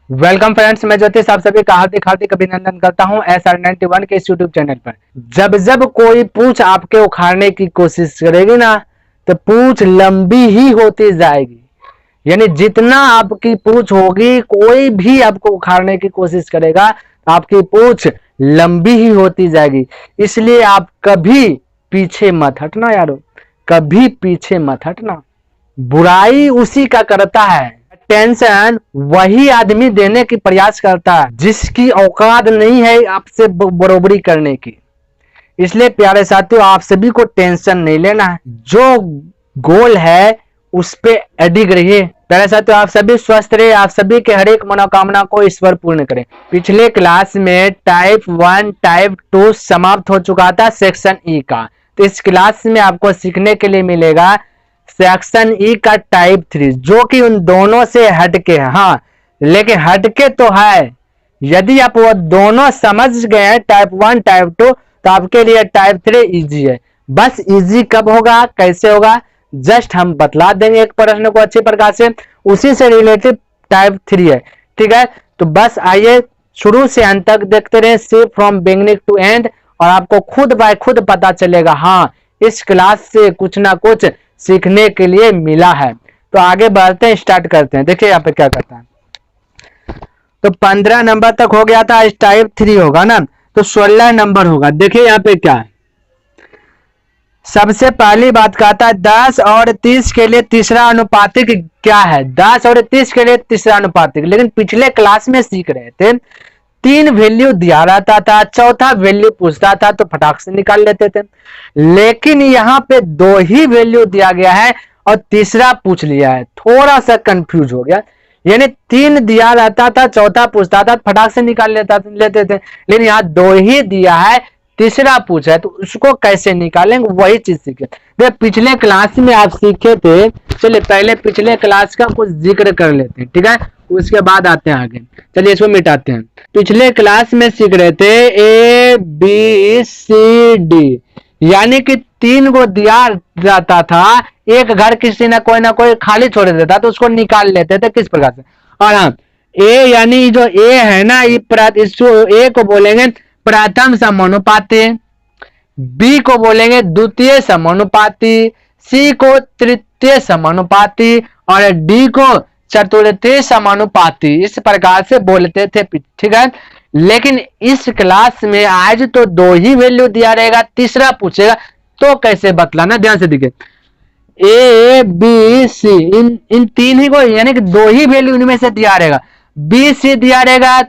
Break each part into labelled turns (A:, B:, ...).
A: Welcome friends, मैं ज्योतिष आप सभी का हार्दिक हार्दिक अभिनंदन करता हूं SR91 के इस यूट्यूब चैनल पर। जब जब कोई पूछ आपके उखाड़ने की कोशिश करेगी ना, तो पूछ लंबी ही होती जाएगी। यानी जितना आपकी पूछ होगी, कोई भी आपको उखाड़ने की कोशिश करेगा, आपकी पूछ लंबी ही होती जाएगी। इसलिए आप कभी पीछे मत हटना यारो, कभी पीछे मत हटना। बुराई उसी का करता है, टेंशन वही आदमी देने की प्रयास करता है जिसकी औकात नहीं है आपसे बरोबरी करने की। इसलिए प्यारे साथियों, आप सभी को टेंशन नहीं लेना है, जो गोल है उस पे अडिग रहिए। प्यारे साथियों, आप सभी स्वस्थ रहे, आप सभी के हर एक मनोकामना को ईश्वर पूर्ण करें। पिछले क्लास में टाइप 1 टाइप 2 समाप्त हो चुका था सेक्शन ई का, तो इस क्लास में आपको सीखने के लिए मिलेगा सेक्शन ई का टाइप 3, जो कि उन दोनों से हटके है। हाँ, लेकिन हटके तो है। यदि आप वो दोनों समझ गए हैं, टाइप 1 टाइप 2, तो आपके लिए टाइप 3 इजी है। बस इजी कब होगा, कैसे होगा, जस्ट हम बतला देंगे एक प्रश्न को अच्छी प्रकार से, उसी से रिलेटेड टाइप 3 है। ठीक है, तो बस आइए शुरू से अंत तक देखते रहे, सी फ्रॉम बिगिनिंग टू एंड, और आपको खुद बाय खुद पता चलेगा हाँ, इस क्लास से कुछ ना कुछ सीखने के लिए मिला है। तो आगे बढ़ते हैं, स्टार्ट करते हैं। देखिए यहाँ पे क्या करता है। तो 15 नंबर तक हो गया था, इस टाइप 3 होगा ना, तो 16 नंबर होगा। देखिए यहाँ पे क्या है। सबसे पहली बात कहता है 10 और 30 के लिए तीसरा अनुपातिक क्या है। 10 और 30 के लिए तीसरा अनुपातिक, लेकिन पिछले क्लास में सीख रहे थे 3 वैल्यू दिया रहता था, चौथा वैल्यू पूछता था तो फटाक से निकाल लेते थे। लेकिन यहाँ पे 2 ही वैल्यू दिया गया है और तीसरा पूछ लिया है, थोड़ा सा कंफ्यूज हो गया। यानी 3 दिया रहता था, चौथा पूछता था, फटाक से निकाल लेते थे, लेकिन यहाँ 2 ही दिया है, तीसरा पूछा है, तो उसको कैसे निकालेंगे वही चीज सीखे। देख, पिछले क्लास में आप सीखे थे, चलिए पहले पिछले क्लास का कुछ जिक्र कर लेते हैं, ठीक है, उसके बाद आते हैं आगे। चलिए इसको मिटाते हैं। पिछले क्लास में सीख रहे थे ABCD, यानी कि 3 को दिया जाता था, एक घर किसी ना कोई खाली छोड़ देता तो उसको निकाल लेते थे किस प्रकार से। और हाँ, ए यानी जो ए है ना, इसको ए को बोलेंगे प्रथम समानुपाती, बी को बोलेंगे द्वितीय समानुपाती, सी को तृतीय समानुपाती और डी को चतुर्थीय समानुपाती। इस प्रकार से बोलते थे, ठीक है। लेकिन इस क्लास में आज तो 2 ही वैल्यू दिया रहेगा, तीसरा पूछेगा तो कैसे बतलाना, ध्यान से देखिए। ए बी सी, इन 3 ही को, यानी कि 2 ही वैल्यू इनमें से दिया रहेगा। बी सी दिया रहेगा,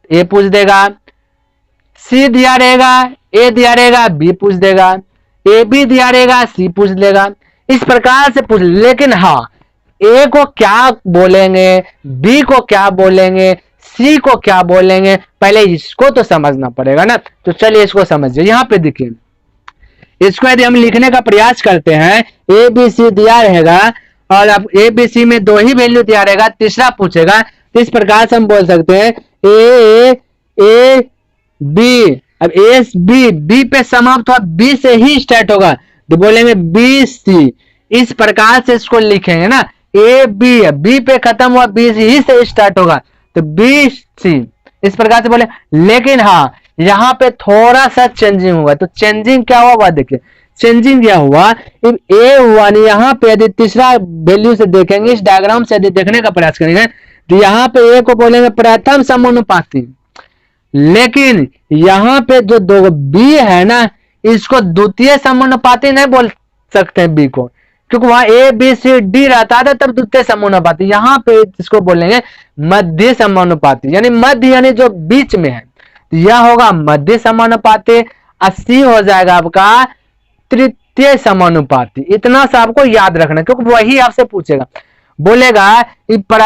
A: ए पूछ देगा, सी दिया रहेगा, ए दिया रहेगा, बी पूछ देगा, ए बी दिया रहेगा, सी पूछ लेगा, इस प्रकार से पूछ। लेकिन हाँ, ए को क्या बोलेंगे, बी को क्या बोलेंगे, सी को क्या बोलेंगे, पहले इसको तो समझना पड़ेगा ना। तो चलिए इसको समझिए। यहाँ पे देखिए, इसको यदि हम लिखने का प्रयास करते हैं, ए बी सी दिया रहेगा और अब ए बी सी में 2 ही वैल्यू दिया रहेगा, तीसरा पूछेगा, तो इस प्रकार से हम बोल सकते हैं ए बी। अब ए बी, बी पे समाप्त हुआ, बी से ही स्टार्ट होगा, तो बोलेंगे बी सी। इस प्रकार से इसको लिखेंगे ना, ए बी, बी पे खत्म हुआ, बी ही से स्टार्ट होगा, तो बी सी, इस प्रकार से बोले। लेकिन हाँ, यहाँ पे थोड़ा सा चेंजिंग हुआ, तो चेंजिंग क्या हुआ देखिए। चेंजिंग क्या हुआ, ए हुआ नहीं, यहाँ पे यदि तीसरा वैल्यू से देखेंगे, इस डायग्राम से यदि देखने का प्रयास करेंगे, तो यहाँ पे ए को बोलेंगे प्रथम समानुपाती, लेकिन यहाँ पे जो 2 बी है ना, इसको द्वितीय समानुपाती नहीं बोल सकते बी को, क्योंकि वहां ए बी सी डी रहता था तब द्वितीय समानुपाती। यहाँ पे इसको बोलेंगे मध्य समानुपाती, यानी मध्य यानी जो बीच में है, तो यह होगा मध्य समानुपाती। 80 हो जाएगा आपका तृतीय समानुपाती। इतना सा आपको याद रखना, क्योंकि वही आपसे पूछेगा, बोलेगा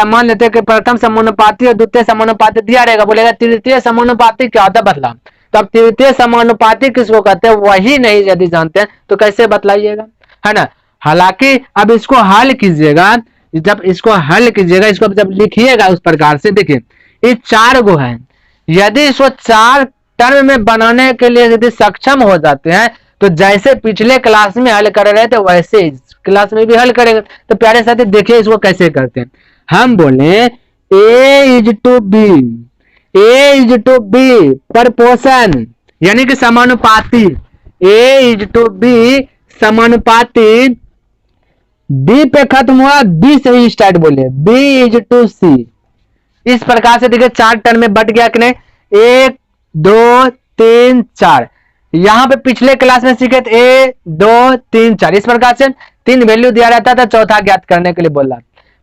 A: मान लेते कि प्रथम समानुपाती और द्वितीय समानुपाती दिया रहेगा, बोलेगा तृतीय समानुपाती क्या होता है बतला। तो अब तृतीय समानुपाती किसको कहते हैं वही नहीं यदि जानते हैं तो कैसे बतलाइएगा, है ना। हालांकि अब इसको हल कीजिएगा, जब इसको हल कीजिएगा, इसको जब लिखिएगा उस प्रकार से, देखिए ये 4 गो है, यदि इसको 4 टर्म में बनाने के लिए यदि सक्षम हो जाते हैं, तो जैसे पिछले क्लास में हल कर रहे थे वैसे क्लास में भी हल करेंगे। तो प्यारे साथी देखिए इसको कैसे करते हैं। हम बोले A is to B, A is to B proportion यानी कि समानुपाती, ए इज टू बी समानुपाती, बी पे खत्म हुआ, बी से ही स्टार्ट बोले, बी इज टू सी। इस प्रकार से देखिए 4 टर्म में बट गया कि नहीं, 1 2 3 4। यहां पे पिछले क्लास में सीखे थे 1 2 3 4, इस प्रकार से 3 वैल्यू दिया रहता था, चौथा ज्ञात करने के लिए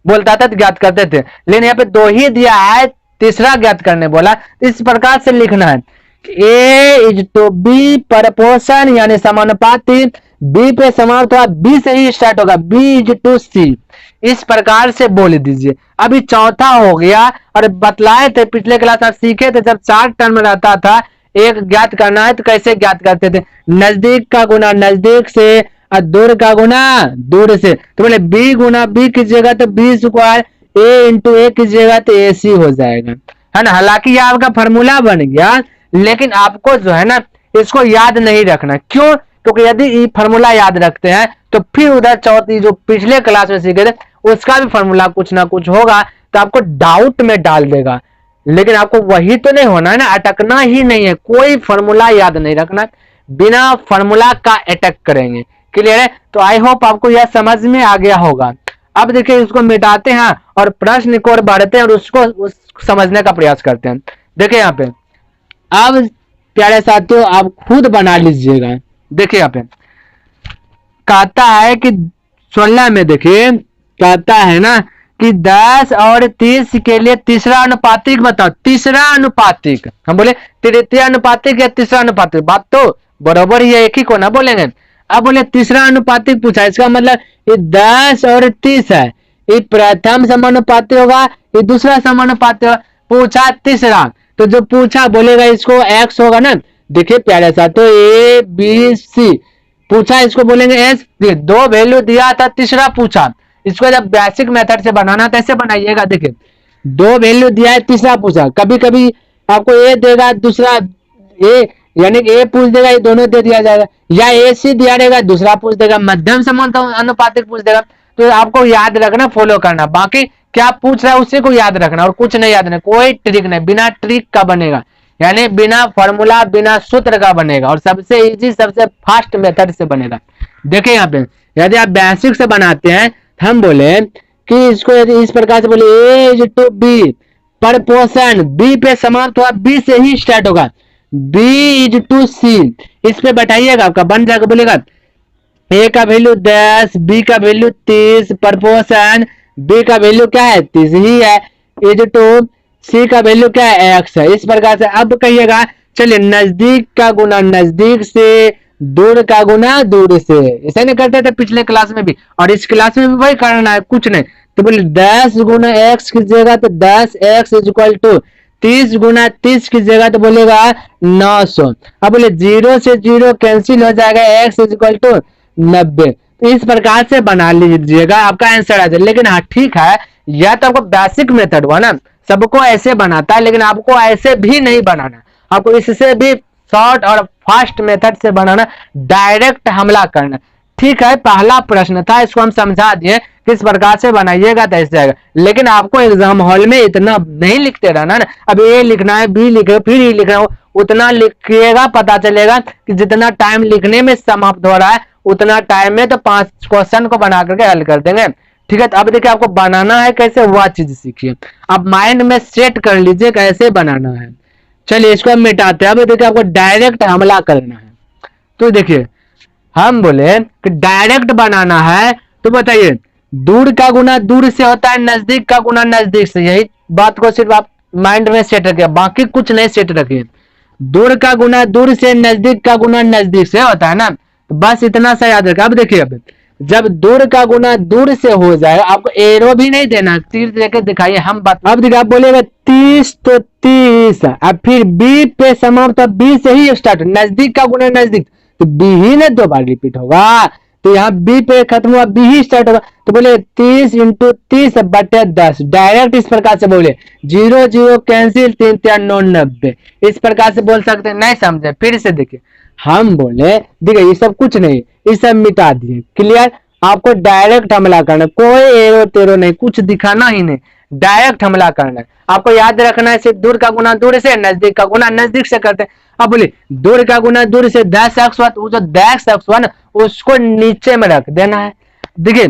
A: बोलता था तो ज्ञात करते थे, लेकिन यहाँ पे 2 ही दिया है, तीसरा ज्ञात करने बोला। इस प्रकार से लिखना है A is to B proportion यानी समानुपाती, बी पे समाप्त हुआ, बी से ही स्टार्ट होगा, बी इज टू सी, इस प्रकार से बोल दीजिए। अभी चौथा हो गया, और बतलाए थे पिछले क्लास आप सीखे थे, जब 4 टर्म रहता था, एक ज्ञात करना है तो कैसे ज्ञात करते थे, नजदीक का गुना नजदीक से और दूर का गुना दूर से, तो बोले बी गुना बी कीजिएगा तो बी स्क्वायर, ए इंटू ए कीजिएगा तो ए सी हो जाएगा, है ना। हालांकि यह आपका फॉर्मूला बन गया, लेकिन आपको जो है ना इसको याद नहीं रखना। क्यों? क्योंकि यदि ये फॉर्मूला याद रखते हैं तो फिर उधर चौथी जो पिछले क्लास में सीखे थे उसका भी फॉर्मूला कुछ ना कुछ होगा तो आपको डाउट में डाल देगा, लेकिन आपको वही तो नहीं होना है ना, अटकना ही नहीं है, कोई फॉर्मूला याद नहीं रखना, बिना फॉर्मूला का अटैक करेंगे। क्लियर है? तो आई होप आपको यह समझ में आ गया होगा। अब देखिए इसको मिटाते हैं और प्रश्न को और बढ़ते हैं और उसको समझने का प्रयास करते हैं। देखिए यहाँ पे अब प्यारे साथियों आप खुद बना लीजिएगा। देखिए यहाँ पे कहता है कि 16 में देखिए कहता है ना कि 10 और 30 के लिए तीसरा अनुपातिक बताओ। तीसरा अनुपातिक हम बोले तृतीय अनुपातिक या तीसरा अनुपातिक, बात तो बराबर ही है, एक ही को ना बोलेंगे। अब बोले तीसरा अनुपातिक पूछा, इसका मतलब ये 10 और 30 है, ये प्रथम समानुपाती होगा, ये दूसरा समानुपाती होगा। पूछा तीसरा, तो जो पूछा बोलेगा इसको x होगा ना। देखिए प्यारे साथियों ए बी सी पूछा, इसको बोलेंगे एस। 2 वैल्यू दिया था, तीसरा पूछा, इसको जब बेसिक मेथड से बनाना कैसे बनाइएगा। देखिए 2 वैल्यू दिया है, तीसरा पूछा, कभी कभी आपको ए देगा, दूसरा ए यानी कि ए पूछ देगा, ये दोनों दे दिया जाएगा, या ए सी दिया रहेगा, दूसरा पूछ देगा, मध्यम समानुपातिक पूछ देगा। तो आपको याद रखना, फॉलो करना, बाकी क्या पूछ रहा है उसी को याद रखना और कुछ नहीं याद रखना, कोई ट्रिक नहीं, बिना ट्रिक का बनेगा, यानी बिना फॉर्मूला बिना सूत्र का बनेगा और सबसे इजी सबसे फास्ट मेथड से बनेगा। देखिए यहाँ पे यदि आप बेसिक से बनाते हैं, हम बोले कि इसको यदि इस प्रकार से बोले A is to B proportion, B पे समाप्त हुआ, बी से ही स्टार्ट होगा, बी इज टू सी, इस पे बैठाइएगा, आपका बन जाएगा। बोलेगा ए का वैल्यू 10, बी का वैल्यू 30, प्रपोर्शन बी का वैल्यू क्या है 30 ही है, इज टू सी का वैल्यू क्या है x है। इस प्रकार से अब कहिएगा चलिए नजदीक का गुना नजदीक से, दूर का गुना दूर से, ऐसे नहीं करते थे पिछले क्लास में भी, और इस क्लास में भी वही करना है, कुछ नहीं। तो बोले 10 गुना x कीजिएगा तो 10x इज इक्वल टू 30 गुना 30 कीजिएगा तो बोलेगा 900। अब बोले 0 से 0 कैंसिल हो जाएगा, x इज इक्वल टू 90। तो इस प्रकार से बना लीजिएगा, आपका आंसर आ जाए। लेकिन हाँ ठीक है, यह तो आपको बेसिक मेथड हुआ ना, सबको ऐसे बनाता है, लेकिन आपको ऐसे भी नहीं बनाना, आपको इससे भी शॉर्ट और फास्ट मेथड से बनाना, डायरेक्ट हमला करना। ठीक है, पहला प्रश्न था, इसको हम समझा दिए किस प्रकार से बनाइएगा तो ऐसे आएगा, लेकिन आपको एग्जाम हॉल में इतना नहीं लिखते रहना ना, अब ए लिखना है, बी लिखे, फिर ई लिखना है, उतना लिखिएगा, पता चलेगा कि जितना टाइम लिखने में समाप्त हो रहा है उतना टाइम में तो 5 क्वेश्चन को बना करके हल कर देंगे। ठीक है, तो अब देखिए आपको बनाना है कैसे, वह चीज सीखिए, अब माइंड में सेट कर लीजिए कैसे बनाना है। चलिए इसको हम मिटाते हैं। अब देखिए आपको डायरेक्ट हमला करना है, तो देखिए हम बोले कि डायरेक्ट बनाना है, तो बताइए दूर का गुना दूर से होता है, नजदीक का गुना नजदीक से, यही बात को सिर्फ आप माइंड में सेट रखिए, बाकी कुछ नहीं सेट रखिए। दूर का गुना दूर से, नजदीक का गुना नजदीक से होता है ना, तो बस इतना सा याद रखा। अब देखिए अब जब दूर का गुना दूर से हो जाए, आपको एरो भी नहीं देना, तीर देकर दिखाइए हम बात। अब देखिए आप बोलेगा 30 तो 30, अब फिर बी पे समाप्त, बी से ही स्टार्ट, नजदीक का गुना नजदीक, तो बी ही ना 2 बार रिपीट होगा, तो यहाँ बी पे खत्म हुआ, बी ही स्टार्ट होगा, तो बोले 30 इंटू 30 बटे 10, डायरेक्ट इस प्रकार से बोले 0 0 कैंसिल, 3 3 9 90, इस प्रकार से बोल सकते हैं। नहीं समझे फिर से देखिए, हम बोले देखिए ये सब कुछ नहीं, ये सब मिटा दिए। क्लियर? आपको डायरेक्ट हमला करना, कोई एरो तेरो नहीं, कुछ दिखाना ही नहीं, डायरेक्ट हमला करना है। आपको याद रखना है सिर्फ दूर का गुना दूर से, नजदीक का गुना नजदीक से करते हैं। अब बोलिए दूर का गुना दूर से 10x हुआ, तो जो 10x हुआ ना उसको नीचे में रख देना है। देखिए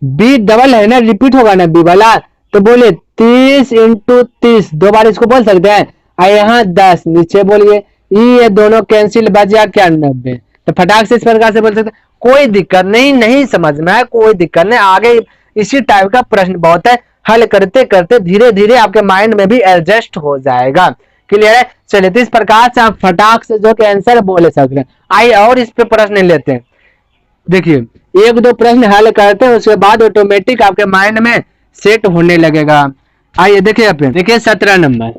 A: बी डबल है ना, रिपीट होगा ना बी वाला, तो बोलिए 30 × 30 दो बार इसको बोल सकते हैं। और यहाँ 10 नीचे बोलिए, ये दोनों कैंसिल, बच गया क्या 90। तो फटाक से इस प्रकार से बोल सकते हैं, कोई दिक्कत नहीं, नहीं समझ में आया कोई दिक्कत नहीं, आगे इसी टाइप का प्रश्न बहुत है, हल करते करते धीरे धीरे आपके माइंड में भी एडजस्ट हो जाएगा। क्लियर है? चलिए तो इस प्रकार से आप फटाक से जो कि आंसर बोल सकते हैं। आइए और इस पे प्रश्न लेते हैं। देखिए एक दो प्रश्न हल करते हैं, उसके बाद ऑटोमेटिक आपके माइंड में सेट होने लगेगा। आइए देखिए यहाँ पे देखिए 17 नंबर,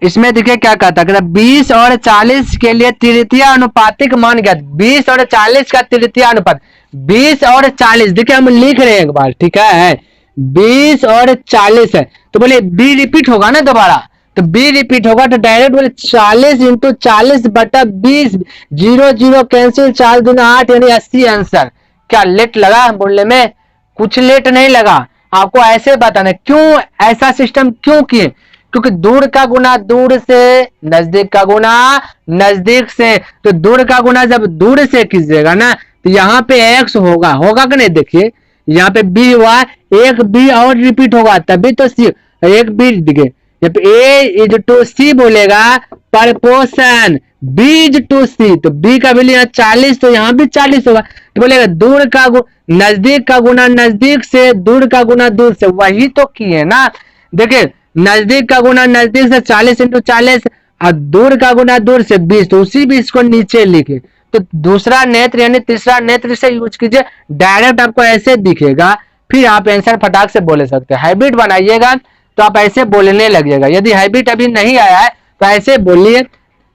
A: इसमें देखिए क्या कहता है, 20 और 40 के लिए तृतीय अनुपातिक मान ज्ञात। 20 और 40 का तृतीय अनुपात, 20 और 40 देखिए हम लिख रहे हैं एक बार, ठीक है 20 और 40 है, तो बोले बी रिपीट होगा ना दोबारा, तो बी रिपीट होगा तो डायरेक्ट बोले 40 × 40 बटा 20, 0 0 कैंसिल, 4 दूना 8 यानी 80 आंसर। क्या लेट लगा बोलने में? कुछ लेट नहीं लगा, आपको ऐसे बताना क्यों ऐसा सिस्टम क्यों किए, क्योंकि दूर का गुना दूर से, नजदीक का गुना नजदीक से, तो दूर का गुना जब दूर से कीजिएगा ना तो यहाँ पे x होगा, होगा कि नहीं? देखिए यहाँ पे b हुआ, एक b और रिपीट होगा तभी तो c, एक b देखिए यहाँ पे a इज टू c बोलेगा परपोर्शन, b इज टू c, तो b का वैल्यू यहाँ 40, तो यहाँ भी 40 होगा, तो बोलेगा दूर का नजदीक का गुना नजदीक से, दूर का गुना दूर से, वही तो किए ना। देखिए नजदीक का गुना नजदीक से 40 × 40 और दूर का गुना दूर से 20, तो उसी 20 को नीचे लिखे, तो दूसरा नेत्र यानी तीसरा नेत्र से यूज कीजिए, डायरेक्ट आपको ऐसे दिखेगा, फिर आप आंसर फटाक से बोल सकते हैं। हैबिट बनाइएगा तो आप ऐसे बोलने लगिएगा, यदि हैबिट अभी नहीं आया है तो ऐसे बोलिए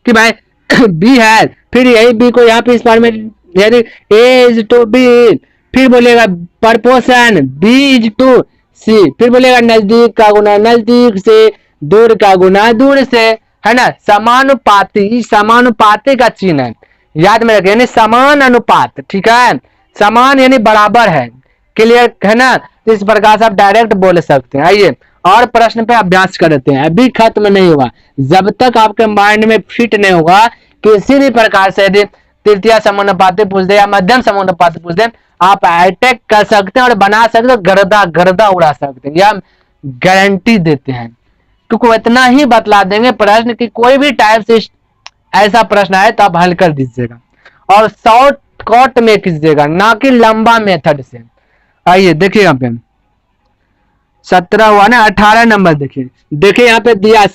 A: कि भाई बी है, फिर यही बी को यहाँ पे इस बार में यदि ए इज टू बी, फिर बोलेगा परपोर्शन बी इज टू सी, फिर बोलेगा नजदीक का गुना नजदीक से, दूर का गुना दूर से, है ना। समानुपाती, समानुपाती का चिन्ह है, याद में रखिए, यानी समान अनुपात, ठीक है, समान यानी बराबर है। क्लियर है ना? इस प्रकार से आप डायरेक्ट बोल सकते हैं। आइए और प्रश्न पे अभ्यास करते हैं, अभी खत्म नहीं हुआ, जब तक आपके माइंड में फिट नहीं होगा किसी भी प्रकार से, यदि तृतीय समानुपाती पूछ दे या मध्यम समानुपाती पूछ दे, आप अटैक कर सकते हैं और बना सकते हैं, गर्दा गर्दा उड़ा सकते हैं, या गारंटी देते हैं, क्योंकि इतना ही बतला देंगे प्रश्न की कोई भी टाइप से ऐसा प्रश्न आए तो आप हल कर दीजिएगा, और शॉर्टकट में कीजिएगा, ना कि लंबा मेथड से। आइए देखिए यहाँ पे 17 हुआ ना, 18 नंबर देखिए, देखिए यहाँ पे दिया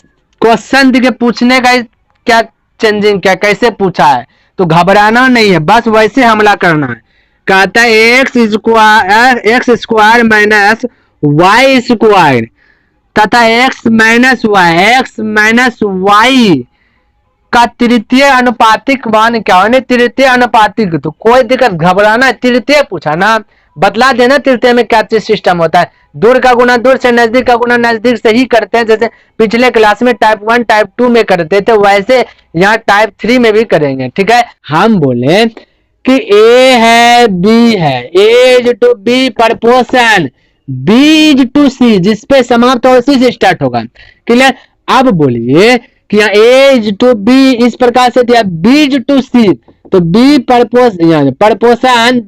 A: क्वेश्चन, देखिए पूछने का क्या चेंजिंग, क्या कैसे पूछा है, तो घबराना नहीं है, बस वैसे हमला करना है। कहता है x square minus y square तथा एक्स माइनस वाई का तृतीय अनुपातिक मान क्या है? तृतीय अनुपातिक, तो कोई दिक्कत, घबराना, तृतीय पूछा ना, बतला देना तृतीय में क्या चीज सिस्टम होता है। दूर का गुना दूर से, नजदीक का गुना नजदीक से ही करते हैं, जैसे पिछले क्लास में टाइप 1 टाइप 2 में करते थे, वैसे यहाँ टाइप 3 में भी करेंगे, ठीक है। हम बोले कि ए है बी है, A is to B proportion B is to C, जिसपे समाप्त हो उसी से स्टार्ट होगा। क्लियर? अब बोलिए कि यहाँ ए इज टू बी इस प्रकार से दिया, बी इज टू सी, तो B proportion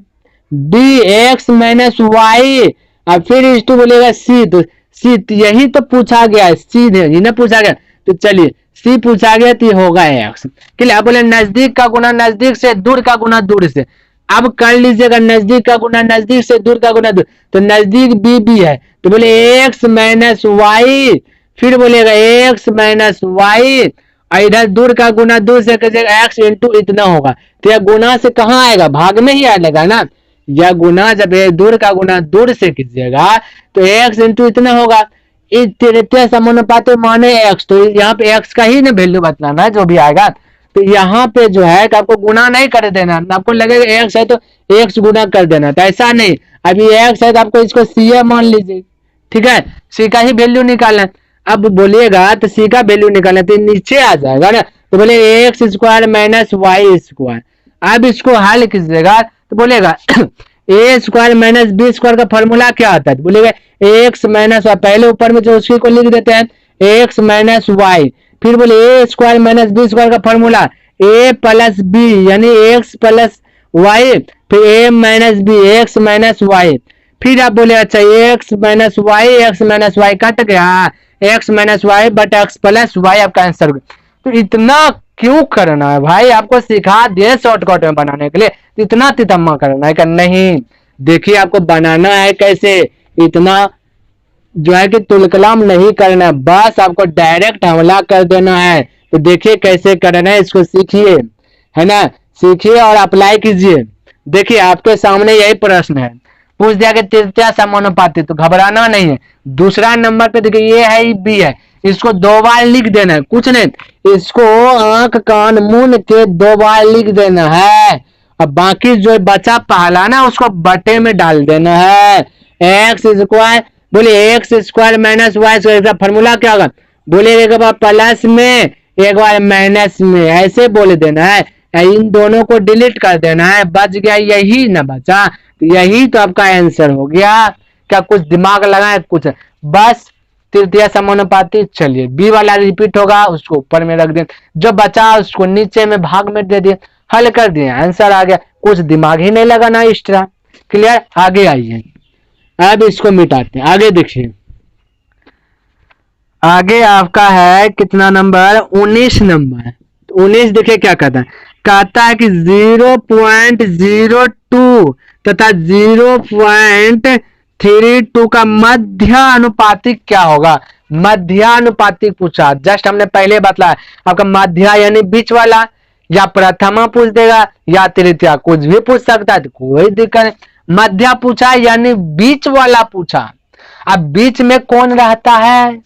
A: B X minus Y, और फिर इस टू बोलेगा सी, तो सी यही तो पूछा गया है, सी ना पूछा गया, तो चलिए सी पूछा गया तो होगा एक्स। क्लियर? अब बोले नजदीक का गुना नजदीक से, दूर का गुना दूर से, अब कर लीजिएगा नजदीक का गुना नजदीक से, दूर का गुना दूर, तो नजदीक बी बी है, तो बोले एक्स माइनस वाई, फिर बोलेगा एक्स माइनस वाई, और इधर दूर का गुना दूर से एक्स इंटू इतना होगा, तो यह गुना से कहाँ आएगा? भाग में ही आएगा ना। यह गुना जब दूर का गुना दूर से कीजिएगा तो एक्स इंटू इतना होगा, तृतीय समानुपाती माने एक्स, तो यहाँ पे एक्स का ही ना वैल्यू बतलाना है जो भी आएगा, तो यहाँ पे जो है कि आपको गुना नहीं कर देना, आपको लगेगा एक्स है तो एक्स गुना कर देना, तो ऐसा नहीं, अभी एक्स है तो आपको इसको सी मान लीजिए, ठीक है, सी का ही वैल्यू निकालना। अब बोलिएगा तो सी का वैल्यू निकालना तो नीचे आ जाएगा ना, तो बोले x square minus y square. अब इसको हल कीजिएगा तो बोलेगा a square minus B square का फॉर्मूला क्या आता है? तो बोलेगा एक्स माइनस वाई, पहले ऊपर में जो उसकी को लिख देते हैं एक्स माइनस वाई, फिर बोले A square minus B square का फॉर्मूला ए प्लस बी यानी एक्स प्लस वाई, फिर A minus B X minus Y, फिर आप बोले अच्छा एक्स माइनस वाई कट गया, X minus Y but X plus Y आपका आंसर। तो इतना क्यों करना है भाई, आपको सिखा दिए शॉर्टकट में बनाने के लिए, तो इतना तितम्मा करना है कि नहीं। देखिए आपको बनाना है कैसे, इतना जो है कि तुलकलाम नहीं करना है, बस आपको डायरेक्ट हमला कर देना है। तो देखिए कैसे करना है, इसको सीखिए, है ना, सीखिए और अप्लाई कीजिए। देखिए आपके सामने यही प्रश्न है, पूछ दिया कि तृतीय समानुपाती, तो घबराना नहीं है। दूसरा नंबर पे देखिए ये है बी है, इसको 2 बार लिख देना है, कुछ नहीं, इसको आंख कान मुन के 2 बार लिख देना है। अब बाकी जो बचा पहला ना उसको बटे में डाल देना है। एक्स स्क्वायर, बोले x square minus y square का फॉर्मूला क्या होगा? बोले एक बार प्लस में एक बार माइनस में, ऐसे बोल देना है, इन दोनों को डिलीट कर देना है, बच गया यही ना बचा, तो यही तो आपका आंसर हो गया। क्या कुछ दिमाग लगाए कुछ, बस तृतीय समानुपाती। चलिए बी वाला रिपीट होगा, उसको ऊपर में रख दें, जो बचा उसको नीचे में भाग में दे दिए, हल कर दिए, आंसर आ गया, कुछ दिमाग ही नहीं लगाना एक्स्ट्रा। क्लियर, आगे आइए, अब इसको मिटाते हैं, आगे देखिए, आगे आपका है कितना नंबर? 19 नंबर। 19 देखिए क्या कहता है कि 0.02 तथा 0.32 का मध्यानुपातिक क्या होगा? मध्यानुपातिक पूछा, जस्ट हमने पहले बतलाया आपका मध्या यानी बीच वाला, या प्रथमा पूछ देगा या तृतीया, कुछ भी पूछ सकता है, तो कोई दिक्कत नहीं। मध्या पूछा यानी बीच वाला पूछा। अब बीच में कौन रहता है?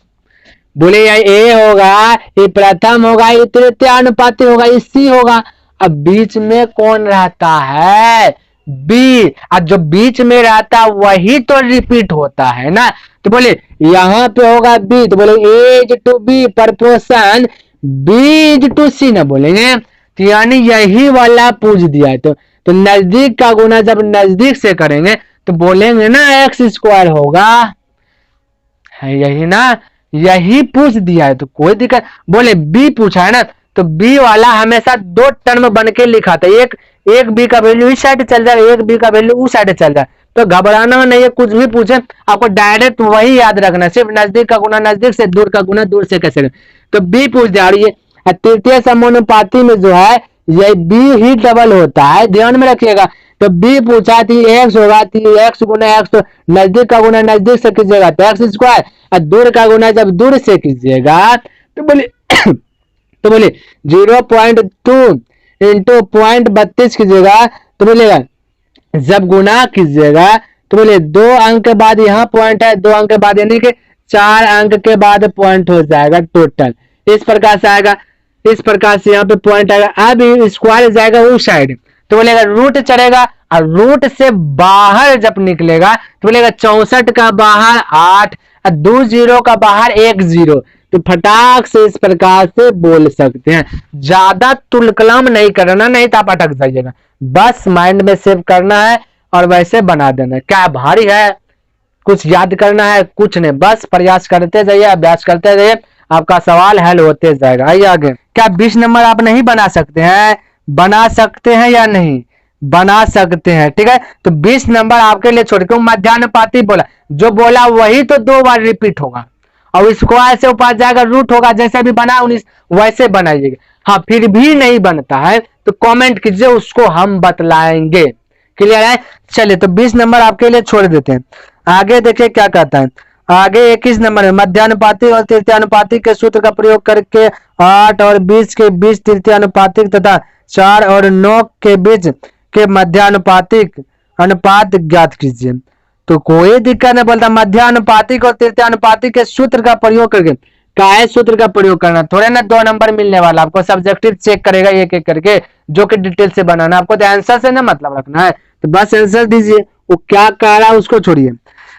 A: बोले ये ए होगा, ये प्रथम होगा, ये तृतीय अनुपाती होगा, ये सी होगा। अब बीच में कौन रहता है? बी। और जो बीच में रहता है वही तो रिपीट होता है ना। तो बोले यहाँ पे होगा बी, तो बोले is to B proportion B to C ना बोलेंगे, तो यानी यही वाला पूछ दिया है। तो नजदीक का गुना जब नजदीक से करेंगे तो बोलेंगे ना एक्स स्क्वायर होगा, है यही ना, यही पूछ दिया है, तो कोई दिक्कत। बोले बी पूछा है ना, तो बी वाला हमेशा 2 टर्म बन के लिखा था, एक बी का वैल्यू इस साइड चल जाए, एक बी का वैल्यू उस साइड चल जाए, तो घबराना नहीं है, कुछ भी पूछे आपको डायरेक्ट वही याद रखना, सिर्फ नजदीक का गुना नजदीक से, दूर का गुना दूर से कैसे। तो बी पूछ दिया, और ये तृतीय समानुपाती में जो है ये बी ही डबल होता है, ध्यान में रखिएगा। तो बी पूछा थी एक्स होगा, थी एक्स गुना एक्स, तो नजदीक का गुना नजदीक से कीजिएगा तो एक्स स्क्वायर, और दूर का गुना जब दूर से कीजिएगा तो बोले तो बोले 0.2 इंटू 0.32 कीजिएगा, तो बोलेगा जब गुना कीजिएगा तो बोले 2 अंक के बाद यहाँ पॉइंट है, 2 अंक के बाद यानी कि 4 अंक के बाद पॉइंट हो जाएगा टोटल, इस प्रकार से आएगा, इस प्रकार से यहाँ पे पॉइंट आएगा। अब स्क्वायर जाएगा उस साइड, तो बोलेगा रूट चढ़ेगा, और रूट से बाहर जब निकलेगा तो बोलेगा 64 का बाहर 8 और 2 0 का बाहर 1 0, तो फटाक से इस प्रकार से बोल सकते हैं। ज्यादा तुलकलाम नहीं करना, नहीं तो आप अटक जाइएगा, बस माइंड में सेव करना है और वैसे बना देना है। क्या भारी है, कुछ याद करना है कुछ नहीं, बस प्रयास करते जाइए, अभ्यास करते जाइए, आपका सवाल हल होते जाएगा। आइए आगे, क्या 20 नंबर आप नहीं बना सकते हैं? बना सकते हैं या नहीं? बना सकते हैं, ठीक है। तो 20 नंबर आपके लिए छोड़, क्यों? मध्यानुपाती बोला, जो बोला वही तो 2 बार रिपीट होगा, और स्क्वायर से ऊपर जाएगा रूट होगा, जैसे भी बना 19 वैसे बनाइएगा। हाँ फिर भी नहीं बनता है तो कमेंट कीजिए, उसको हम बतलाएंगे। क्लियर है? चलिए तो 20 नंबर आपके लिए छोड़ देते हैं। आगे देखिए क्या कहता है, आगे 21 नंबर में मध्यानुपातिक और तृतीयानुपातिक के सूत्र का प्रयोग करके 8 और 20 के बीच तृतीयानुपातिक तथा 4 और 9 के बीच के मध्यानुपातिक अनुपात ज्ञात कीजिए। तो कोई दिक्कत नहीं, बोलता मध्यानुपातिक और तृतीयानुपातिक के सूत्र का प्रयोग करके, काय सूत्र का प्रयोग करना, थोड़े ना 2 नंबर मिलने वाला, आपको सब्जेक्टिव चेक करेगा एक एक करके, जो कि डिटेल से बनाना, आपको तो आंसर से ना मतलब रखना है, तो बस आंसर दीजिए, वो क्या कह रहा है उसको छोड़िए।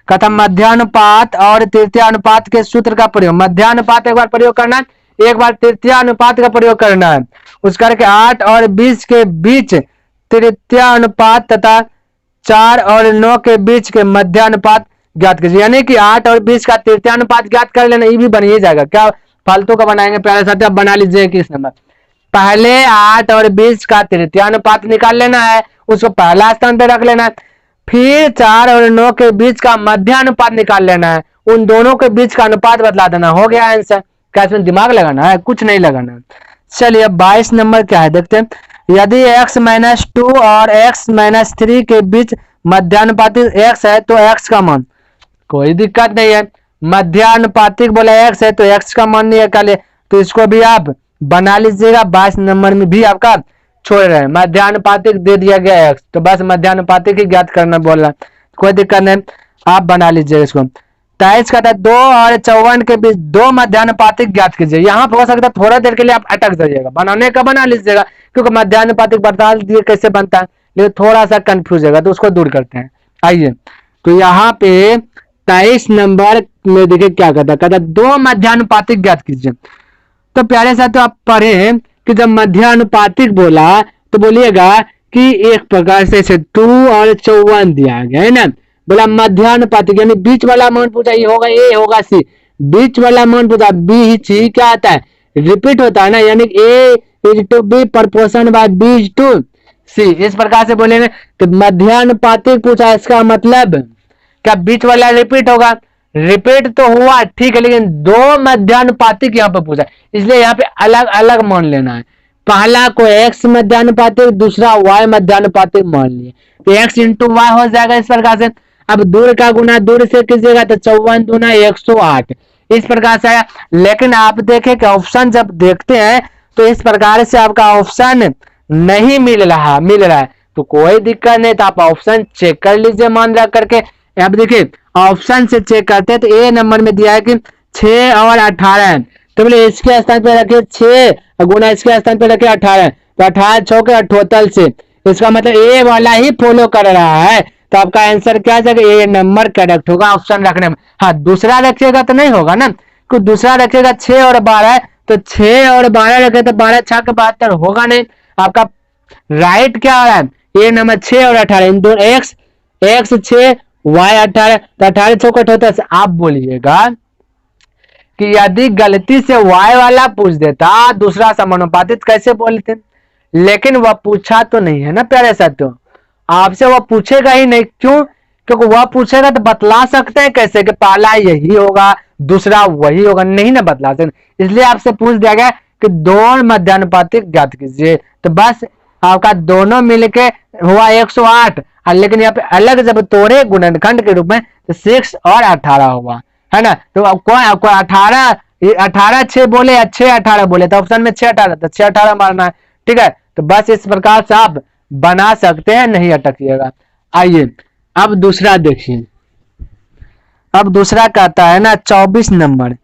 A: कहता मध्यानुपात और तृतीयानुपात के सूत्र का प्रयोग, मध्यानुपात एक बार प्रयोग करना है, एक बार तृतीयानुपात का प्रयोग करना है, उस करके 8 और 20 के बीच तृतीयानुपात तथा 4 और 9 के बीच के मध्यानुपात ज्ञात कीजिए। यानी कि 8 और 20 का तृतीयानुपात ज्ञात कर लेना, ये भी बन ही जाएगा। क्या फालतू का बनाएंगे प्यारे साथी, अब बना लीजिए 21 नंबर। पहले 8 और 20 का तृतीयानुपात निकाल लेना है, उसको पहला स्थान पे रख लेना है। फिर 4 और 9 के बीच का मध्यानुपात निकाल लेना है, उन दोनों के बीच का अनुपात बतला देना, हो गया आंसर। क्या इसमें दिमाग लगाना है? कुछ नहीं लगाना है। चलिए अब 22 नंबर क्या है देखते हैं। यदि x-2 और x-3 के बीच मध्यानुपातिक x है तो x का मान, कोई दिक्कत नहीं है, मध्यानुपातिक बोला x है तो x का मान नहीं निकाले, तो इसको भी आप बना लीजिएगा। 22 नंबर में भी आपका छोड़ रहे हैं, मध्यानुपातिक दे दिया गया x, तो बस मध्यानुपातिक ही ज्ञात करना बोल रहा है, कोई दिक्कत नहीं, आप बना लीजिएगा इसको। 23 का था 2 और 54 के बीच 2 मध्यानुपातिक ज्ञात कीजिए। यहाँ पर हो सकता है थोड़ा देर के लिए आप अटक जाइएगा, बनाने का बना लीजिएगा, क्योंकि मध्यानुपातिक बता दिए कैसे बनता है, लेकिन थोड़ा सा कंफ्यूज होगा, तो उसको दूर करते हैं। आइए, तो यहाँ पे 23 नंबर में देखिए क्या कहता है, 2 मध्यानुपातिक ज्ञात कीजिए। तो प्यारे साथियों आप पढ़े कि जब मध्यानुपातिक बोला तो बोलिएगा कि एक प्रकार से 2 और 54 दिया गया है ना, बोला मध्यानुपातिक यानी बीच वाला मान पूछा, ये होगा ए होगा सी, बीच वाला मान पूछा बी सी, क्या आता है रिपीट होता है ना, यानी A is to B proportion by B is to C, इस प्रकार से बोलेंगे। तो मध्यानुपातिक पूछा, इसका मतलब क्या बीच वाला रिपीट होगा, रिपीट तो हुआ ठीक है, लेकिन 2 मध्यानुपातिक यहाँ पे पूछा, इसलिए यहाँ पे अलग अलग मान लेना है। पहला को x मध्यानुपातिक, दूसरा y मध्यानुपातिक मान लिए, तो x इंटू वाई हो जाएगा इस प्रकार से। अब दूर का गुना दूर से कीजिएगा तो 54 दूना 108, इस प्रकार से आया। लेकिन आप देखें कि ऑप्शन जब देखते हैं तो इस प्रकार से आपका ऑप्शन नहीं मिल रहा है, तो कोई दिक्कत नहीं, तो आप ऑप्शन चेक कर लीजिए मान रख करके। अब देखिए ऑप्शन से चेक करते हैं, तो ए नंबर में दिया है कि 6 और 18, तो बोले इसके स्थान पे रखे 6 गुना इसके स्थान पे रखे 18, तो 18 6 के 78 से, इसका मतलब ए वाला ही फॉलो कर रहा है, तो आपका आंसर क्या जाएगा, ए नंबर करेक्ट होगा ऑप्शन रखने में। हाँ दूसरा रखिएगा तो नहीं होगा ना, क्योंकि दूसरा रखिएगा 6 और 12, तो 6 और 12 रखे तो 12 6 के 72 होगा नहीं। आपका राइट क्या हो रहा है, ए नंबर 6 और 18, इन दोनों x 6 y 18, तो 18 6 को 78 से आप बोलिएगा कि यदि गलती से y वाला पूछ देता दूसरा समानुपातिक कैसे बोलते, लेकिन वह पूछा तो नहीं है ना प्यारे साथियों, आपसे वह पूछेगा ही नहीं, क्यों, क्योंकि वह पूछेगा तो बतला सकते हैं कैसे कि पहला यही होगा दूसरा वही होगा, नहीं ना बतला सकते, इसलिए आपसे पूछ दिया गया कि 2 मध्यानुपातिक ज्ञात कीजिए। तो बस आपका दोनों मिलके हुआ 108, लेकिन यहाँ पे अलग जब तोड़े गुणनखंड के रूप में तो 6 और 18 हुआ, है ना। तो अब कोई 18 6 बोले या 6 18 बोले, तो ऑप्शन में 6 18, तो 6 18 मारना है, ठीक है। तो बस इस प्रकार से आप बना सकते हैं, नहीं अटकिएगा। आइए अब दूसरा देखिए, अब दूसरा कहता है ना 24 नंबर,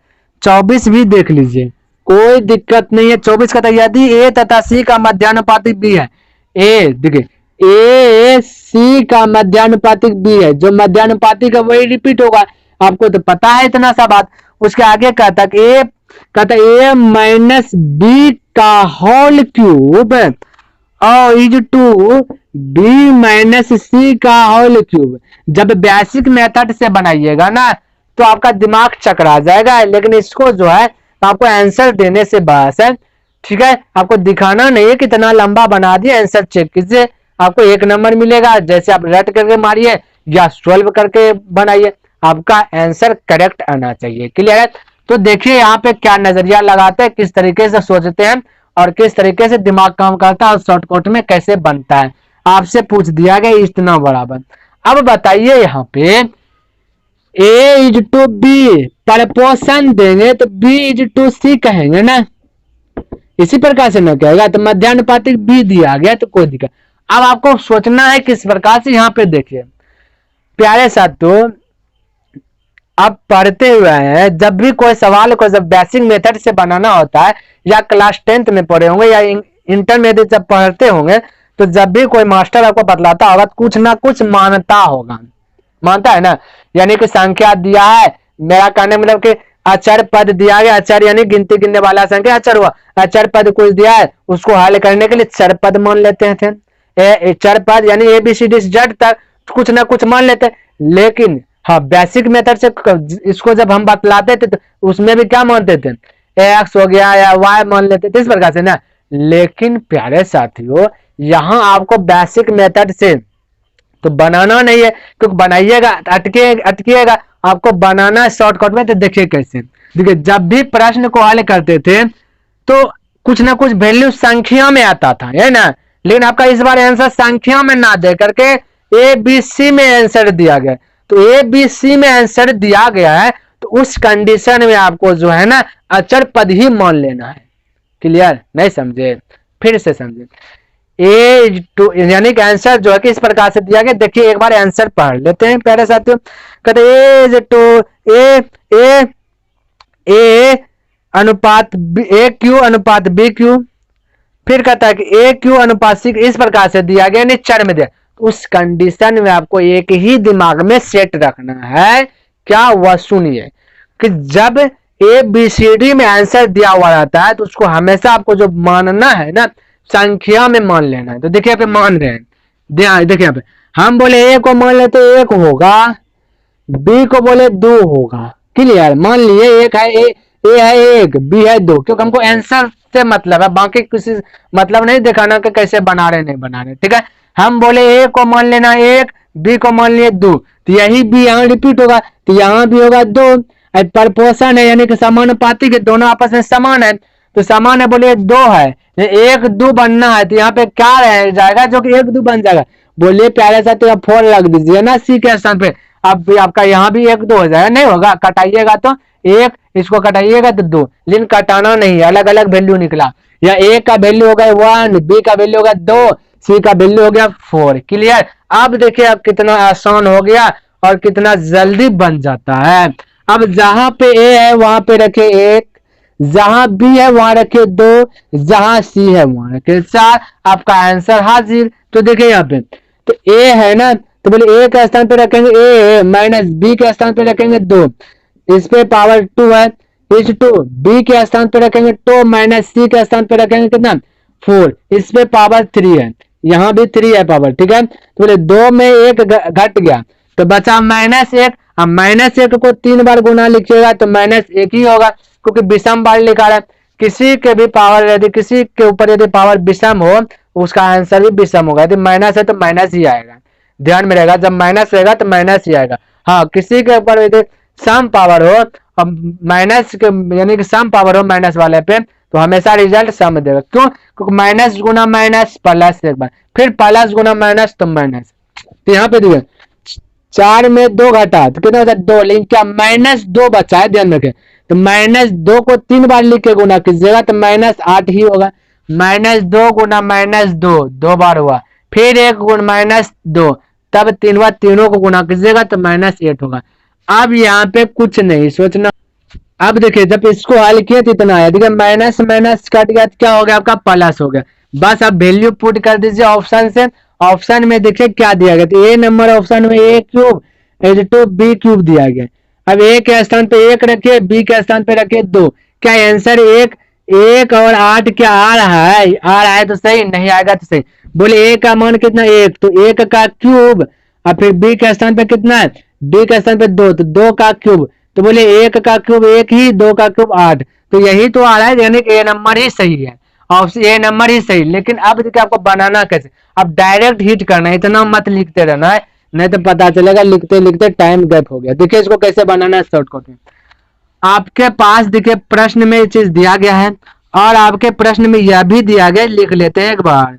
A: 24 भी देख लीजिए, कोई दिक्कत नहीं है। 24 कहता है यदि ए तथा सी का मध्यानुपातिक बी है, ए देखिए ए सी का मध्यानुपातिक बी है, जो मध्यानुपातिक है वही रिपीट होगा, आपको तो पता है इतना सा बात। उसके आगे कहता है ए माइनस बी का होल क्यूब और इज टू बी माइनस सी का होल क्यूब। जब बेसिक मेथड से बनाइएगा ना तो आपका दिमाग चकरा जाएगा, लेकिन इसको जो है तो आपको आंसर देने से बस है, ठीक है। आपको दिखाना नहीं है कितना लंबा बना दिया, आंसर चेक कीजिए, आपको 1 नंबर मिलेगा। जैसे आप रट करके मारिए या सॉल्व करके बनाइए, आपका आंसर करेक्ट आना चाहिए। क्लियर है। तो देखिए यहाँ पे क्या नजरिया लगाते हैं, किस तरीके से सोचते हैं और किस तरीके से दिमाग काम करता है और शॉर्टकट में कैसे बनता है, आपसे पूछ दिया गया इतना बराबर। अब बताइए यहाँ पे ए इज टू बी प्रपोर्शन देंगे तो बी इज टू सी कहेंगे ना, इसी प्रकार से ना कहेगा, तो मध्यानुपातिक बी दिया गया तो कोई दिक्कत। अब आपको सोचना है किस प्रकार से, यहाँ पे देखिए प्यारे साथियों, आप पढ़ते हुए हैं, जब भी कोई सवाल को जब बेसिक मेथड से बनाना होता है, या क्लास 10th में पढ़े होंगे या इंटरमीडिएट जब पढ़ते होंगे, तो जब भी कोई मास्टर आपको बतलाता होगा कुछ ना कुछ मानता होगा, मानता है ना। यानी कि संख्या दिया है, मेरा कहने मतलब कि अचर पद दिया गया, अचर यानी गिनती गिनने वाला संख्या अचर हुआ, अचर पद कुछ दिया है, उसको हल करने के लिए चर पद मान लेते थे। चर पद यानी ABCD Z तक, कुछ ना कुछ मान लेते, लेकिन हाँ बेसिक मेथड से इसको जब हम बतलाते थे तो उसमें भी क्या मानते थे, एक्स हो गया या वाई मान लेते थे इस प्रकार से ना। लेकिन प्यारे साथियों यहाँ आपको बेसिक मेथड से तो बनाना नहीं है, क्योंकि बनाइएगा अटकिएगा, आपको बनाना शॉर्टकट में। तो देखिए कैसे, देखिए जब भी प्रश्न को हल करते थे तो कुछ ना कुछ वैल्यू संख्या में आता था, है ना। लेकिन आपका इस बार आंसर संख्या में ना दे करके ए बी सी में आंसर दिया गया। तो ए बी सी में आंसर दिया गया है तो उस कंडीशन में आपको जो है ना अचर पद ही मान लेना है। क्लियर, नहीं समझे, फिर से समझे। ए टू यानी कि आंसर जो है कि इस प्रकार से दिया गया। देखिए एक बार आंसर पढ़ लेते हैं प्यारे साथियों। कहते ए टू ए ए अनुपात ए क्यू अनुपात बी क्यू, फिर कहता है कि ए क्यू अनुपात सी, इस प्रकार से दिया गया यानी चर में दिया। उस कंडीशन में आपको एक ही दिमाग में सेट रखना है, क्या वह सुनिए कि जब ए बी सी डी में आंसर दिया हुआ रहता है तो उसको हमेशा आपको जो मानना है ना संख्या में मान लेना है। तो देखिए यहाँ पे मान रहे हैं, देखिए यहाँ पे हम बोले ए को मान ले तो एक होगा, बी को बोले दो होगा। क्लियर, मान लिए एक है ए है एक, बी है दो, क्योंकि हमको आंसर से मतलब है, बाकी किसी मतलब नहीं दिखाना कि कैसे बना रहे नहीं बना रहे। ठीक है, हम बोले ए को मान लेना एक, बी को मान लिए दो, तो यही बी यहाँ रिपीट होगा, तो यहाँ भी होगा दो। प्रपोर्शन है यानी कि समानुपाती के दोनों आपस में समान है, तो समान है बोलिए दो है, एक दो बनना है तो यहाँ पे क्या रह जाएगा जो कि एक दो बन जाएगा। बोलिए प्यारे सा तो फोर लग दीजिए ना सी के स्थान पे, अब आपका यहाँ भी एक दो हो जाएगा, नहीं होगा, कटाइएगा तो एक, इसको कटाइएगा तो दो, लेकिन कटाना नहीं, अलग अलग वैल्यू निकला। या ए का वैल्यू हो गया वन, बी का वैल्यू हो गया दो, सी का वैल्यू हो गया फोर। क्लियर, अब देखिए अब कितना आसान हो गया और कितना जल्दी बन जाता है। अब जहां पे ए है वहां पे रखे एक, जहां बी है वहां रखे दो, जहां सी है वहां रखे चार, आपका आंसर हाजिर। तो देखिए यहाँ पे तो ए है ना, तो बोले ए के स्थान पे रखेंगे ए माइनस बी के स्थान पे रखेंगे दो, इस पे पावर टू है, इस टू बी के स्थान पे रखेंगे टू माइनस सी के स्थान पे रखेंगे कितना फोर, इस पे पावर थ्री है, यहाँ भी थ्री है पावर। ठीक है, तो बोले दो में एक घट गया तो बचा माइनस एक। अब माइनस एक को तीन बार गुना लिखिएगा तो माइनस एक ही होगा, क्योंकि विषम बार लिखा रहा है। किसी के भी पावर यदि किसी के ऊपर यदि पावर विषम हो उसका आंसर भी विषम होगा, यदि माइनस है तो माइनस ही आएगा, ध्यान में रहेगा, जब माइनस रहेगा तो माइनस ही आएगा। हाँ, किसी के ऊपर यदि सम पावर हो अब माइनस के यानी कि सम पावर हो माइनस वाले पे तो हमेशा रिजल्ट सम देगा। क्यों, क्योंकि माइनस गुना माइनस प्लस, एक बार फिर प्लस गुना माइनस तो माइनस। तो यहाँ पे देखिए चार में दो घटा तो कितना होता है दो, लेकिन क्या माइनस दो बचा है, ध्यान रखें। तो माइनस दो को तीन बार लिख के गुना कीजिएगा तो माइनस आठ ही होगा। माइनस दो गुना माइनस दो, दो बार हुआ, फिर एक गुण माइनस दो, तब तीन बार तीनों को गुना कीजिएगा तो माइनस एट होगा। अब यहाँ पे कुछ नहीं सोचना। अब देखिए जब इसको हल किया तो इतना आया, देखिए माइनस माइनस कट गया तो क्या हो गया आपका प्लस हो गया। बस अब वैल्यू पुट कर दीजिए ऑप्शन से। ऑप्शन में देखिए क्या दिया गया, तो ए नंबर ऑप्शन में A cube is to B cube दिया गया। अब ए के स्थान पे एक रखिए, बी के स्थान पे रखिए दो, क्या आंसर एक, एक और आठ क्या आ रहा है, आ रहा है तो सही, नहीं आएगा तो सही। बोले ए का मान कितना एक, तो एक का क्यूब, और फिर बी के स्थान पे कितना है, बी के स्थान पे दो, तो दो का क्यूब, तो बोले एक का क्यूब एक ही, दो का क्यूब आठ, तो यही तो आ रहा है, यानी कि ए नंबर ही सही है, ऑप्शन ए नंबर ही सही। लेकिन अब देखिए आपको बनाना कैसे, अब डायरेक्ट हिट करना है, इतना मत लिखते रहना है, नहीं तो पता चलेगा लिखते लिखते टाइम गैप हो गया। देखिए इसको कैसे बनाना है शॉर्टकट में। आपके पास देखिए प्रश्न में ये चीज दिया गया है और आपके प्रश्न में यह भी दिया गया, लिख लेते हैं एक बार।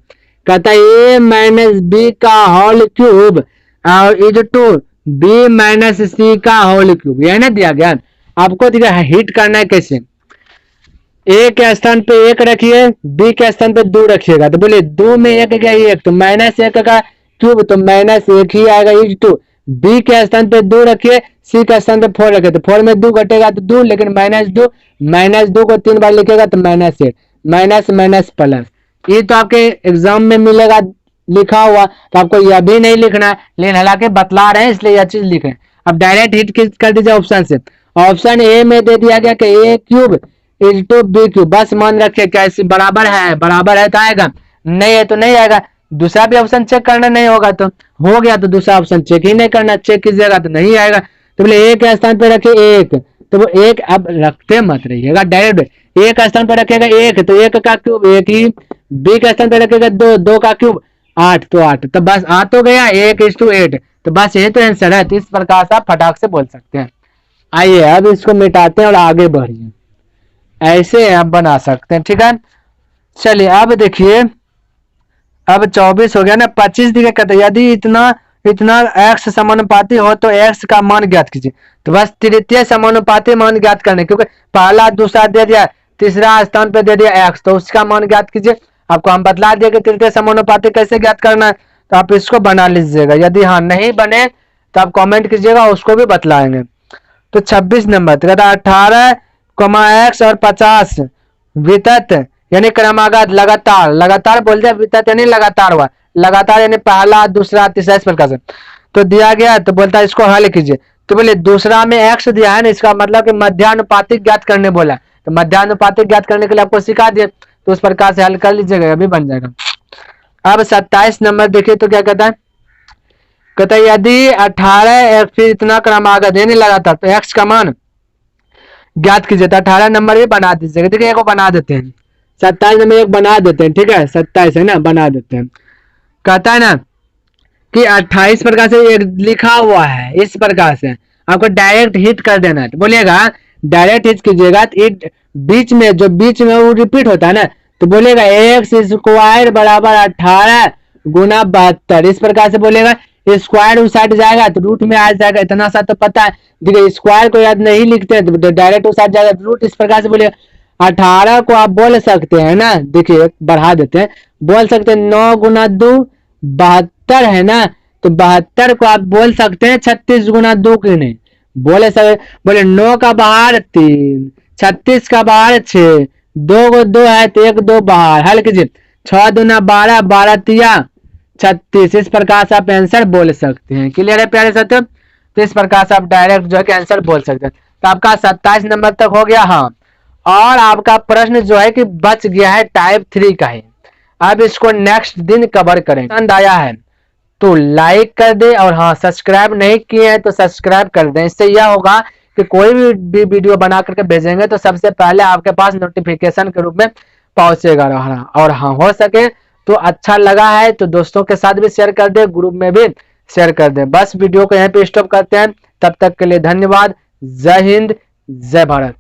A: कहता है ए माइनस बी का होल क्यूब और इज टू बी माइनस सी का होल क्यूब, यह ना दिया गया। आपको देखिए हिट करना है कैसे, ए के स्थान पे एक रखिए, बी के स्थान पे दो रखिएगा, तो बोले दो में एक गया एक, तो माइनस एक का क्यूब तो माइनस एक ही आएगा इज टू, बी के स्थान पे दो रखिए, सी के स्थान पे फोर रखिए, तो फोर में दो घटेगा तो दो, लेकिन माइनस दो को तीन बार लिखेगा तो माइनस एक, माइनस माइनस प्लस। ये तो आपके एग्जाम में मिलेगा लिखा हुआ, तो आपको यह भी नहीं लिखना है, लेकिन हालांकि बतला रहे हैं इसलिए यह चीज लिख रहे हैं। अब डायरेक्ट हिट कर दीजिए ऑप्शन से। ऑप्शन ए में दे दिया गया कि A cube is to B cube, बस मान रखिए क्या बराबर है तो आएगा, नहीं है तो नहीं आएगा। दूसरा भी ऑप्शन चेक करना नहीं होगा तो हो गया, तो दूसरा ऑप्शन चेक ही नहीं करना, चेक कीजिएगा तो नहीं आएगा। तो बोले ए के स्थान पे रखिए एक, तो वो एक अब रखते मत रहिएगा, डायरेक्ट ए का स्थान पे रखेगा एक, तो एक का क्यूब एक ही, बी का स्थान पे रखेगा दो, दो का क्यूब 8, तो 8, तो बस आ तो गया 1:8, तो बस यही तो आंसर है। तो इस प्रकार से आप फटाक से बोल सकते हैं। आइए अब इसको मिटाते हैं और आगे बढ़िए, ऐसे आप बना सकते हैं, ठीक है। चलिए अब देखिए, अब 24 हो गया ना, 25 दिखे कहते यदि इतना इतना x समानुपाती हो तो x का मान ज्ञात कीजिए। तो बस तृतीय समानुपाती मान ज्ञात करने, क्योंकि पहला दूसरा दे दिया, तीसरा स्थान पे दे दिया x, तो उसका मान ज्ञात कीजिए। आपको हम बतला दिए कि तृतीय समानुपाती कैसे ज्ञात करना है, तो आप इसको बना लीजिएगा। यदि हाँ नहीं बने तो आप कमेंट कीजिएगा, उसको भी बतलाएंगे। तो 26 नंबर तो कहता 18, x और 50 वितत यानी क्रमागत लगातार, लगातार बोल दिया, वितत यानी लगातार हुआ, लगातार यानी पहला दूसरा तीसरा इस प्रकार से तो दिया गया। तो बोलता है इसको हल कीजिए। तो बोले दूसरा में x दिया है ना, इसका मतलब कि मध्यानुपातिक ज्ञात करने बोला, तो मध्यानुपातिक ज्ञात करने के लिए आपको सिखा दिए, तो उस प्रकार से हल कर लीजिएगा, अभी बन जाएगा। अब 27 नंबर देखिए तो क्या कहता है, कहता है यदि 18 फिर इतना क्रमागत यानी लगातार, तो x का मान ज्ञात कीजिए। तो 18 नंबर भी बना दीजिएगा, ठीक है, एक बना देते हैं, 27 नंबर एक बना देते हैं, ठीक है, 27 है ना, बना देते हैं। कहता है ना कि 28 प्रकार से एक लिखा हुआ है, इस प्रकार से आपको डायरेक्ट हिट कर देना है। तो बोलिएगा डायरेक्ट हिट कीजिएगा, तो बीच में जो बीच में वो रिपीट होता है ना, तो बोलेगा एक्स स्क्वायर बराबर 18 गुना 72, इस प्रकार से बोलेगा। स्क्वायर उस साइड जाएगा तो रूट में आ जाएगा, इतना सा तो पता है। देखिए स्क्वायर को याद नहीं लिखते हैं तो डायरेक्ट उस साइड जाएगा, रूट इस प्रकार से बोलेगा। 18 को आप बोल सकते हैं ना, देखिए बढ़ा देते हैं, बोल सकते हैं 9 गुना 2 72 है ना, तो 72 को आप बोल सकते हैं 36 गुना 2 की नहीं बोले सर, बोले 9 का बाहर 3, 36 का बाहर 6, 2 को 2 है तो 1 2 बाहर, हल कीजिए 6 दूना 12, 12 तिया 36, इस प्रकार से आप आंसर बोल सकते हैं। क्लियर है प्यारे साथियों, तो इस प्रकार से आप डायरेक्ट जो है कि आंसर बोल सकते हैं। तो आपका 27 नंबर तक हो गया। हाँ, और आपका प्रश्न जो है कि बच गया है टाइप 3 का ही, अब इसको नेक्स्ट दिन कवर करें। पसंद आया है तो लाइक कर दे, और हाँ सब्सक्राइब नहीं किए हैं तो सब्सक्राइब कर दें। इससे यह होगा कि कोई भी वीडियो बना करके भेजेंगे तो सबसे पहले आपके पास नोटिफिकेशन के रूप में पहुंचेगा। और हाँ हो सके तो अच्छा लगा है तो दोस्तों के साथ भी शेयर कर दे, ग्रुप में भी शेयर कर दे। बस वीडियो को यहीं पे स्टॉप करते हैं, तब तक के लिए धन्यवाद। जय हिंद, जय भारत।